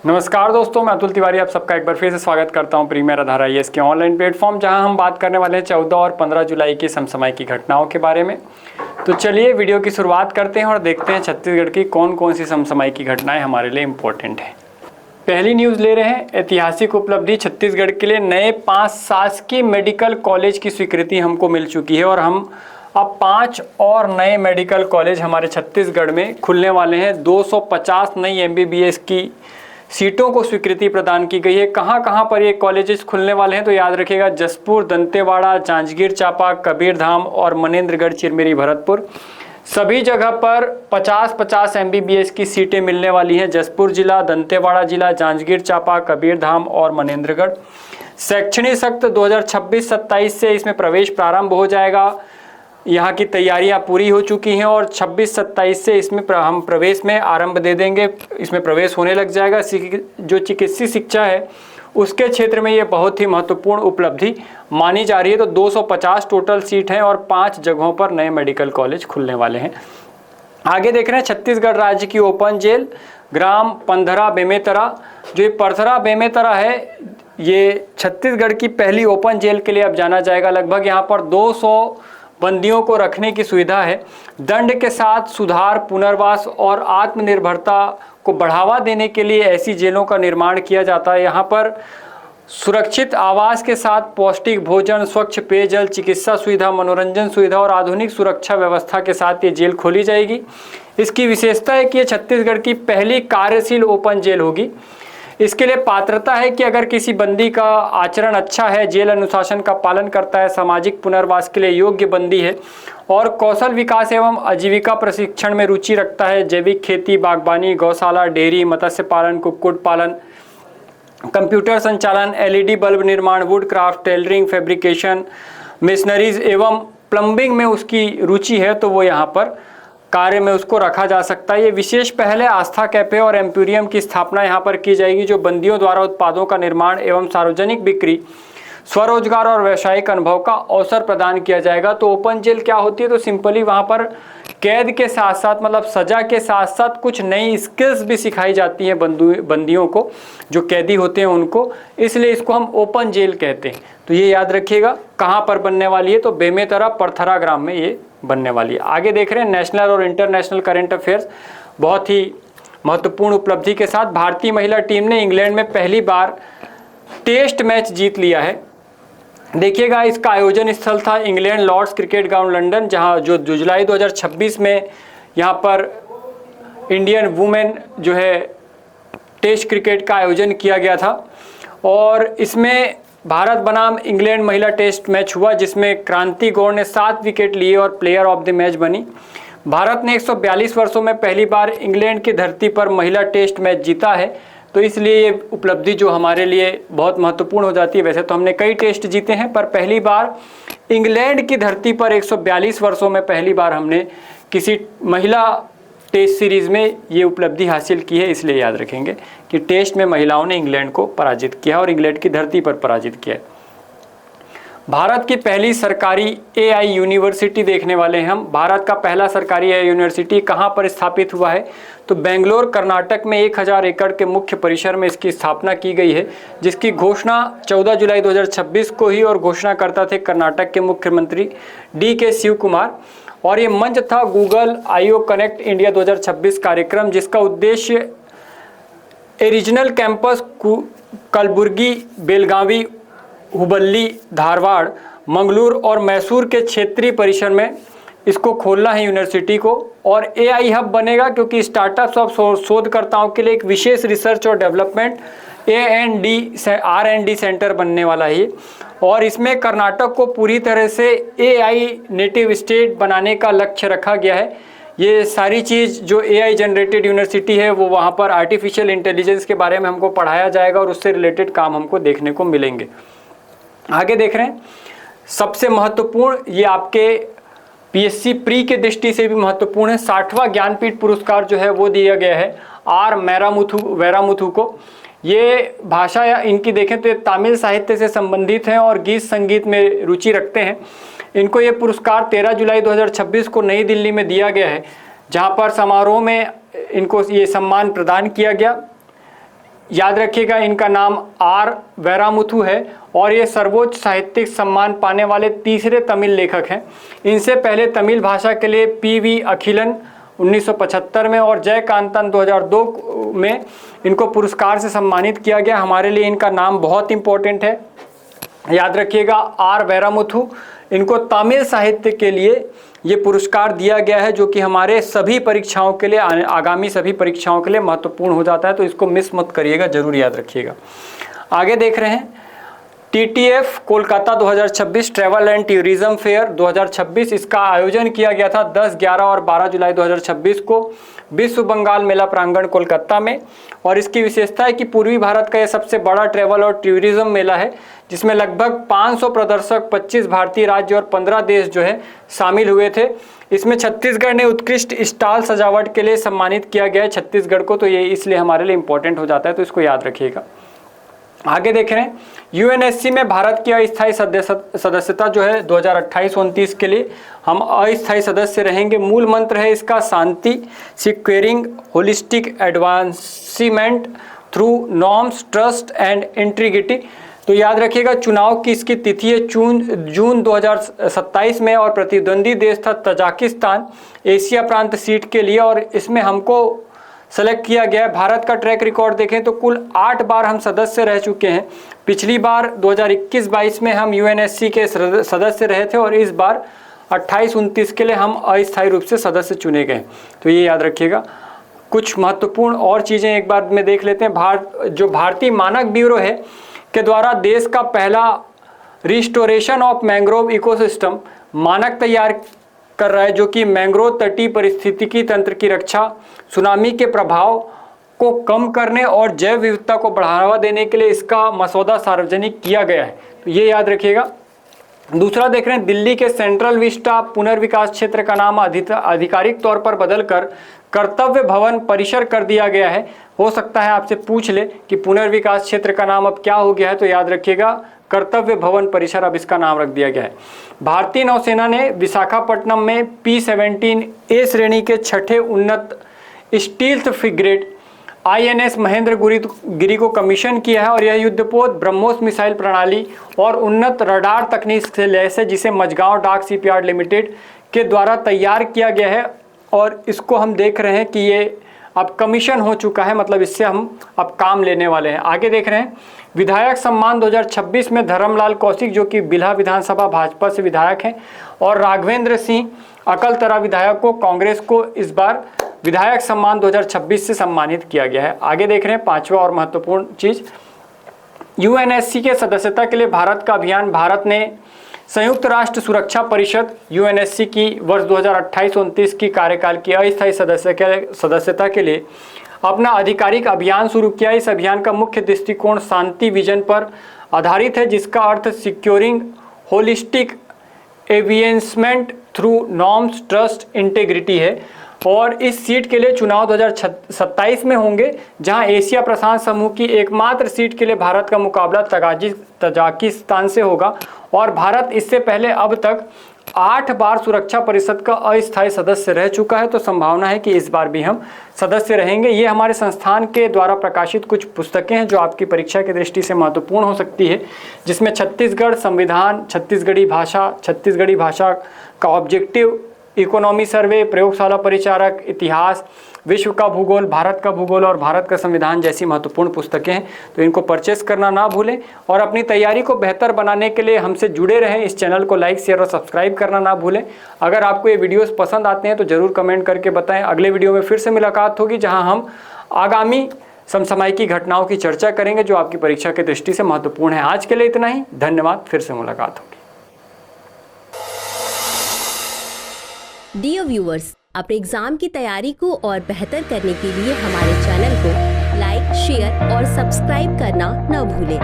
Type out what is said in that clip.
नमस्कार दोस्तों, मैं अतुल तिवारी आप सबका एक बार फिर से स्वागत करता हूं प्रीमियर आधार IAS के ऑनलाइन प्लेटफॉर्म, जहां हम बात करने वाले हैं 14 और 15 जुलाई की समसामयिक की घटनाओं के बारे में। तो चलिए वीडियो की शुरुआत करते हैं और देखते हैं छत्तीसगढ़ की कौन कौन सी समसामयिक की घटनाएं हमारे लिए इम्पोर्टेंट हैं। पहली न्यूज़ ले रहे हैं, ऐतिहासिक उपलब्धि छत्तीसगढ़ के लिए नए 5 शासकीय मेडिकल कॉलेज की स्वीकृति हमको मिल चुकी है और हम अब 5 और नए मेडिकल कॉलेज हमारे छत्तीसगढ़ में खुलने वाले हैं। 250 नई MBBS की सीटों को स्वीकृति प्रदान की गई है। कहाँ पर ये कॉलेजेस खुलने वाले हैं तो याद रखिएगा, जसपुर, दंतेवाड़ा, जांजगीर चांपा, कबीरधाम और मनेन्द्रगढ़, चिरमिरी, भरतपुर, सभी जगह पर 50-50 MBBS की सीटें मिलने वाली हैं। जसपुर जिला, दंतेवाड़ा जिला, जांजगीर चांपा, कबीरधाम और मनेन्द्रगढ़। शैक्षणिक सत्र 2026-27 से इसमें प्रवेश प्रारंभ हो जाएगा। यहाँ की तैयारियां पूरी हो चुकी हैं और 26-27 से इसमें हम प्रवेश में आरंभ दे देंगे, इसमें प्रवेश होने लग जाएगा। जो चिकित्सीय शिक्षा है उसके क्षेत्र में ये बहुत ही महत्वपूर्ण उपलब्धि मानी जा रही है। तो 250 टोटल सीट हैं और 5 जगहों पर नए मेडिकल कॉलेज खुलने वाले हैं। आगे देख रहे हैं छत्तीसगढ़ राज्य की ओपन जेल ग्राम पंधरा बेमेतरा। जो ये परथरा बेमेतरा है, ये छत्तीसगढ़ की पहली ओपन जेल के लिए अब जाना जाएगा। लगभग यहाँ पर 200 बंदियों को रखने की सुविधा है। दंड के साथ सुधार, पुनर्वास और आत्मनिर्भरता को बढ़ावा देने के लिए ऐसी जेलों का निर्माण किया जाता है। यहाँ पर सुरक्षित आवास के साथ पौष्टिक भोजन, स्वच्छ पेयजल, चिकित्सा सुविधा, मनोरंजन सुविधा और आधुनिक सुरक्षा व्यवस्था के साथ ये जेल खोली जाएगी। इसकी विशेषता है कि ये छत्तीसगढ़ की पहली कार्यशील ओपन जेल होगी। इसके लिए पात्रता है कि अगर किसी बंदी का आचरण अच्छा है, जेल अनुशासन का पालन करता है, सामाजिक पुनर्वास के लिए योग्य बंदी है और कौशल विकास एवं आजीविका प्रशिक्षण में रुचि रखता है, जैविक खेती, बागवानी, गौशाला, डेयरी, मत्स्य पालन, कुक्कुट पालन, कंप्यूटर संचालन, LED बल्ब निर्माण, would craft, tailoring, fabrication, machineries एवं प्लम्बिंग में उसकी रुचि है, तो वो यहाँ पर कार्य में उसको रखा जा सकता है। ये विशेष पहले आस्था कैफे और एम्पोरियम की स्थापना यहाँ पर की जाएगी, जो बंदियों द्वारा उत्पादों का निर्माण एवं सार्वजनिक बिक्री, स्वरोजगार और व्यावसायिक अनुभव का अवसर प्रदान किया जाएगा। तो ओपन जेल क्या होती है, तो सिंपली वहाँ पर कैद के साथ साथ, मतलब सजा के साथ साथ कुछ नई स्किल्स भी सिखाई जाती हैं बंदियों को, जो कैदी होते हैं उनको, इसलिए इसको हम ओपन जेल कहते हैं। तो ये याद रखिएगा कहाँ पर बनने वाली है, तो बेमेतरा परथरा ग्राम में ये बनने वाली है। आगे देख रहे हैं नेशनल और इंटरनेशनल करंट अफेयर्स। बहुत ही महत्वपूर्ण उपलब्धि के साथ भारतीय महिला टीम ने इंग्लैंड में पहली बार टेस्ट मैच जीत लिया है। देखिएगा, इसका आयोजन स्थल था England Lord's cricket ground London, जहां जो जुलाई 2026 में यहाँ पर इंडियन वुमेन जो है टेस्ट क्रिकेट का आयोजन किया गया था और इसमें भारत बनाम इंग्लैंड महिला टेस्ट मैच हुआ, जिसमें क्रांति गौड़ ने 7 विकेट लिए और प्लेयर ऑफ द मैच बनी। भारत ने 142 वर्षों में पहली बार इंग्लैंड की धरती पर महिला टेस्ट मैच जीता है, तो इसलिए ये उपलब्धि जो हमारे लिए बहुत महत्वपूर्ण हो जाती है। वैसे तो हमने कई टेस्ट जीते हैं, पर पहली बार इंग्लैंड की धरती पर 142 वर्षों में पहली बार हमने किसी महिला टेस्ट सीरीज़ में ये उपलब्धि हासिल की है। इसलिए याद रखेंगे कि टेस्ट में महिलाओं ने इंग्लैंड को पराजित किया और इंग्लैंड की धरती पर पराजित किया है। भारत की पहली सरकारी AI यूनिवर्सिटी देखने वाले हैं हम। भारत का पहला सरकारी AI यूनिवर्सिटी कहाँ पर स्थापित हुआ है, तो बेंगलोर, कर्नाटक में 1000 एकड़ के मुख्य परिसर में इसकी स्थापना की गई है, जिसकी घोषणा 14 जुलाई 2026 को ही और घोषणाकर्ता थे कर्नाटक के मुख्यमंत्री DK शिव कुमार। और ये मंच था गूगल IO कनेक्ट इंडिया 2026 कार्यक्रम, जिसका उद्देश्य रीजनल कैंपस कलबुर्गी, बेलगावी, हुबल्ली, धारवाड़, मंगलूर और मैसूर के क्षेत्रीय परिसर में इसको खोलना है यूनिवर्सिटी को। और AI हब बनेगा, क्योंकि स्टार्टअप्स और शोधकर्ताओं के लिए एक विशेष रिसर्च और डेवलपमेंट R&D सेंटर बनने वाला है। और इसमें कर्नाटक को पूरी तरह से AI नेटिव स्टेट बनाने का लक्ष्य रखा गया है। ये सारी चीज़ जो AI जनरेटेड यूनिवर्सिटी है, वो वहाँ पर आर्टिफिशियल इंटेलिजेंस के बारे में हमको पढ़ाया जाएगा और उससे रिलेटेड काम हमको देखने को मिलेंगे। आगे देख रहे हैं, सबसे महत्वपूर्ण ये आपके PSC प्री के दृष्टि से भी महत्वपूर्ण है। 60वां ज्ञानपीठ पुरस्कार जो है वो दिया गया है R वैरामुथु को। ये भाषा या इनकी देखें तो ये तमिल साहित्य से संबंधित हैं और गीत संगीत में रुचि रखते हैं। इनको ये पुरस्कार 13 जुलाई 2026 को नई दिल्ली में दिया गया है, जहाँ पर समारोह में इनको ये सम्मान प्रदान किया गया। याद रखिएगा इनका नाम आर वैरामुथु है और ये सर्वोच्च साहित्यिक सम्मान पाने वाले तीसरे तमिल लेखक हैं। इनसे पहले तमिल भाषा के लिए पी.वी. अखिलन 1975 में और जयकांतन 2002 में इनको पुरस्कार से सम्मानित किया गया। हमारे लिए इनका नाम बहुत इंपॉर्टेंट है, याद रखिएगा आर वैरामुथु। इनको तमिल साहित्य के लिए ये पुरस्कार दिया गया है, जो कि हमारे सभी परीक्षाओं के लिए, आगामी सभी परीक्षाओं के लिए महत्वपूर्ण हो जाता है, तो इसको मिस मत करिएगा, जरूर याद रखिएगा। आगे देख रहे हैं TTF Kolkata 2026 travel and tourism fair 2026, इसका आयोजन किया गया था 10, 11 और 12 जुलाई 2026 को विश्व बंगाल मेला प्रांगण कोलकाता में। और इसकी विशेषता है कि पूर्वी भारत का यह सबसे बड़ा ट्रैवल और टूरिज्म मेला है, जिसमें लगभग 500 प्रदर्शक 25 भारतीय राज्य और 15 देश जो है शामिल हुए थे। इसमें छत्तीसगढ़ ने उत्कृष्ट स्टॉल सजावट के लिए सम्मानित किया गया है छत्तीसगढ़ को, तो ये इसलिए हमारे लिए इंपॉर्टेंट हो जाता है, तो इसको याद रखिएगा। आगे देख रहे हैं यूएनएससी में भारत की अस्थायी सदस्यता जो है 2028-29 के लिए हम अस्थायी सदस्य रहेंगे। मूल मंत्र है इसका Shanti, securing holistic advancement through norms, trust and integrity. तो याद रखिएगा चुनाव की इसकी तिथि है जून 2027 में और प्रतिद्वंदी देश था तजाकिस्तान एशिया प्रांत सीट के लिए, और इसमें हमको सेलेक्ट किया गया है। भारत का ट्रैक रिकॉर्ड देखें तो कुल 8 बार हम सदस्य रह चुके हैं। पिछली बार 2021-22 में हम यूएनएससी के सदस्य रहे थे और इस बार 28-29 के लिए हम अस्थायी रूप से सदस्य चुने गए, तो ये याद रखिएगा। कुछ महत्वपूर्ण और चीज़ें एक बार में देख लेते हैं। जो भारतीय मानक ब्यूरो है के द्वारा देश का पहला रिस्टोरेशन ऑफ मैंग्रोव इकोसिस्टम मानक तैयार कर रहा है, जो कि मैंग्रोव तटीय पारिस्थितिकी तंत्र की रक्षा, सुनामी के प्रभाव को कम करने और जैव विविधता को बढ़ावा देने के लिए इसका मसौदा सार्वजनिक किया गया है, तो ये याद रखिएगा। दूसरा देख रहे हैं दिल्ली के सेंट्रल विस्टा पुनर्विकास क्षेत्र का नाम आधिकारिक तौर पर बदलकर कर्तव्य भवन परिसर कर दिया गया है। हो सकता है आपसे पूछ ले कि पुनर्विकास क्षेत्र का नाम अब क्या हो गया है, तो याद रखिएगा कर्तव्य भवन परिसर अब इसका नाम रख दिया गया है। भारतीय नौसेना ने विशाखापट्टनम में P-17A श्रेणी के 6ठे उन्नत स्टील्थ फ्रिगेट INS महेंद्र गिरी को कमीशन किया है और यह युद्धपोत ब्रह्मोस मिसाइल प्रणाली और उन्नत रडार तकनीक से लैस है, जिसे मझगांव डाक शिपयार्ड लिमिटेड के द्वारा तैयार किया गया है। और इसको हम देख रहे हैं कि ये अब कमीशन हो चुका है, मतलब इससे हम अब काम लेने वाले हैं। आगे देख रहे हैं विधायक सम्मान 2026 में धर्मलाल कौशिक जो कि बिल्हा विधानसभा भाजपा से विधायक हैं और राघवेंद्र सिंह अकलतरा विधायक को कांग्रेस को इस बार विधायक सम्मान 2026 से सम्मानित किया गया है। आगे देख रहे हैं पांचवा और महत्वपूर्ण चीज, यूएनएससी के सदस्यता के लिए भारत का अभियान। भारत ने संयुक्त राष्ट्र सुरक्षा परिषद यूएनएससी की वर्ष 2028-29 की कार्यकाल की अस्थायी सदस्यता के लिए अपना आधिकारिक अभियान शुरू किया। इस अभियान का मुख्य दृष्टिकोण शांति विजन पर आधारित है, जिसका अर्थ securing holistic advancement through norms, trust, integrity है। और इस सीट के लिए चुनाव 2027 में होंगे, जहां एशिया प्रशांत समूह की एकमात्र सीट के लिए भारत का मुकाबला तजाकिस्तान से होगा। और भारत इससे पहले अब तक 8 बार सुरक्षा परिषद का अस्थायी सदस्य रह चुका है, तो संभावना है कि इस बार भी हम सदस्य रहेंगे। ये हमारे संस्थान के द्वारा प्रकाशित कुछ पुस्तकें हैं जो आपकी परीक्षा की दृष्टि से महत्वपूर्ण हो सकती है, जिसमें छत्तीसगढ़ संविधान, छत्तीसगढ़ी भाषा का ऑब्जेक्टिव इकोनॉमी सर्वे, प्रयोगशाला परिचारक, इतिहास, विश्व का भूगोल, भारत का भूगोल और भारत का संविधान जैसी महत्वपूर्ण पुस्तकें हैं, तो इनको परचेस करना ना भूलें। और अपनी तैयारी को बेहतर बनाने के लिए हमसे जुड़े रहें। इस चैनल को लाइक, शेयर और सब्सक्राइब करना ना भूलें। अगर आपको ये वीडियोस पसंद आते हैं तो ज़रूर कमेंट करके बताएं। अगले वीडियो में फिर से मुलाकात होगी, जहाँ हम आगामी समसामयिक घटनाओं की चर्चा करेंगे जो आपकी परीक्षा की दृष्टि से महत्वपूर्ण है। आज के लिए इतना ही, धन्यवाद। फिर से मुलाकात होगी। डियर व्यूअर्स, अपने एग्जाम की तैयारी को और बेहतर करने के लिए हमारे चैनल को लाइक, शेयर और सब्सक्राइब करना न भूलें।